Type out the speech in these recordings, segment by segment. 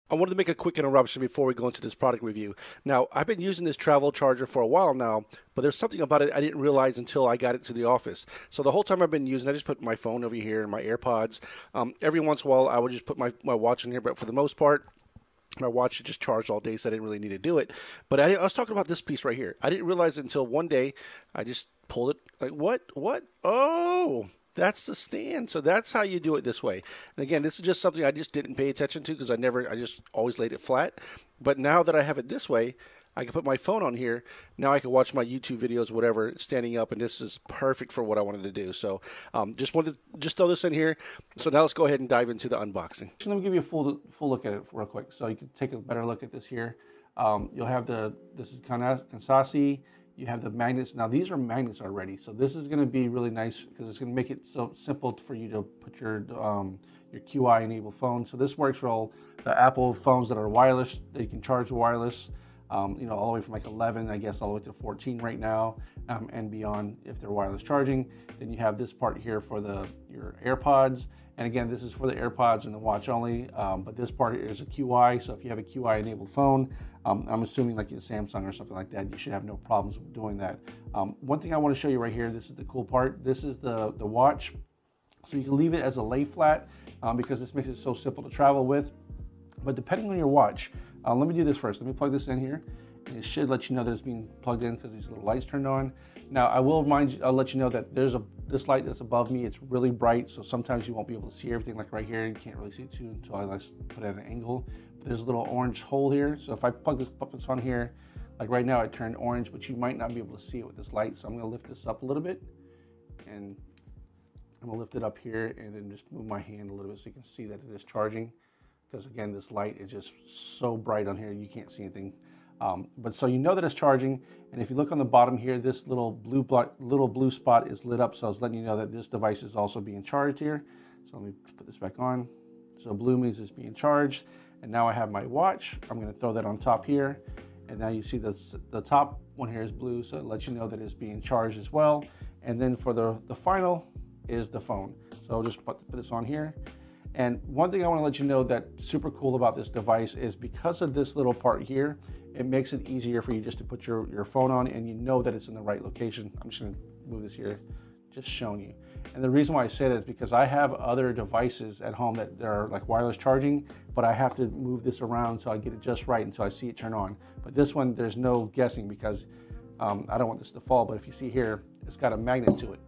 I wanted to make a quick interruption before we go into this product review. Now, I've been using this travel charger for a while now, but there's something about it I didn't realize until I got it to the office. So the whole time I've been using it, I just put my phone over here and my AirPods. Every once in a while, I would just put my watch in here, but for the most part, my watch had just charged all day, so I didn't really need to do it. But I was talking about this piece right here. I didn't realize it until one day I just pulled it. Like, what? What? Oh, that's the stand. So that's how you do it this way. And again, this is just something I just didn't pay attention to because I just always laid it flat. But now that I have it this way, I can put my phone on here. Now I can watch my YouTube videos, whatever, standing up, and this is perfect for what I wanted to do. So just wanted to just throw this in here. So now let's go ahead and dive into the unboxing. So let me give you a full look at it real quick, so you can take a better look at this here. You'll have this is Kansasi. You have the magnets. Now these are magnets already, so this is going to be really nice because it's going to make it so simple for you to put your QI enabled phone. So this works for all the Apple phones that are wireless, that you can charge wireless. All the way from like 11, I guess, all the way to 14 right now, and beyond if they're wireless charging. Then you have this part here for your AirPods. And again, this is for the AirPods and the watch only, but this part is a QI. So if you have a QI enabled phone, I'm assuming like your Samsung or something like that, you should have no problems with doing that. One thing I want to show you right here, this is the cool part. This is the watch. So you can leave it as a lay flat because this makes it so simple to travel with. But depending on your watch, let me do this first. Let me plug this in here. And it should let you know that it's being plugged in because these little lights turned on. Now I will I'll let you know that there's this light that's above me. It's really bright, so sometimes you won't be able to see everything. Like right here, you can't really see it too until I like put it at an angle. But there's a little orange hole here. So if I plug this on here, like right now it turned orange, but you might not be able to see it with this light. So I'm gonna lift this up a little bit, and I'm gonna lift it up here and then just move my hand a little bit so you can see that it is charging. Because again, this light is just so bright on here, you can't see anything. But so you know that it's charging, and if you look on the bottom here, this little blue spot is lit up, so it's letting you know that this device is also being charged here. So let me put this back on. So blue means it's being charged, and now I have my watch. I'm going to throw that on top here, and now you see the top one here is blue, so it lets you know that it's being charged as well. And then for the final is the phone. So I'll just put this on here. And one thing I want to let you know that's super cool about this device is because of this little part here, it makes it easier for you just to put your phone on and you know that it's in the right location. I'm just going to move this here, just showing you. And the reason why I say that is because I have other devices at home that are like wireless charging, but I have to move this around so I get it just right until I see it turn on. But this one, there's no guessing because I don't want this to fall, but if you see here, it's got a magnet to it.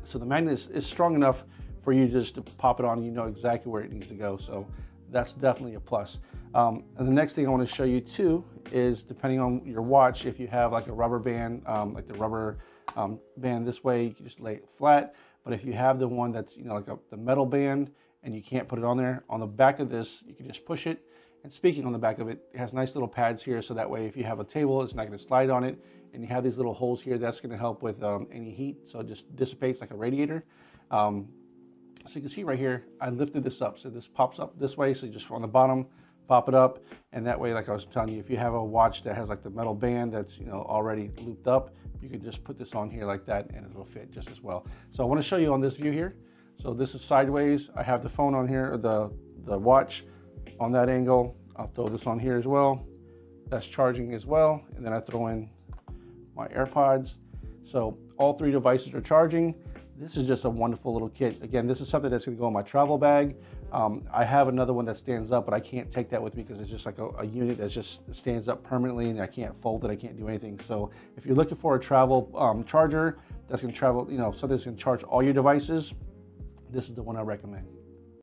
So the magnet is strong enough for you just to pop it on and you know exactly where it needs to go. So that's definitely a plus. And the next thing I want to show you too is depending on your watch, if you have like a rubber band, like the rubber band this way, you can just lay it flat. But if you have the one that's, like the metal band and you can't put it on there, on the back of this, you can just push it. And speaking on the back of it, it has nice little pads here. So that way, if you have a table, it's not going to slide on it. And you have these little holes here, that's going to help with any heat. So it just dissipates like a radiator. So you can see right here, I lifted this up. So this pops up this way. So you just on the bottom, pop it up. And that way, like I was telling you, if you have a watch that has like the metal band that's, already looped up, you can just put this on here like that and it'll fit just as well. So I want to show you on this view here. So this is sideways. I have the phone on here, or the watch on that angle. I'll throw this on here as well. That's charging as well. And then I throw in my AirPods. So all three devices are charging. This is just a wonderful little kit. Again, this is something that's going to go in my travel bag. I have another one that stands up, but I can't take that with me because it's just like a unit that just stands up permanently and I can't fold it, I can't do anything. So if you're looking for a travel charger that's going to travel, something that's going to charge all your devices, this is the one I recommend.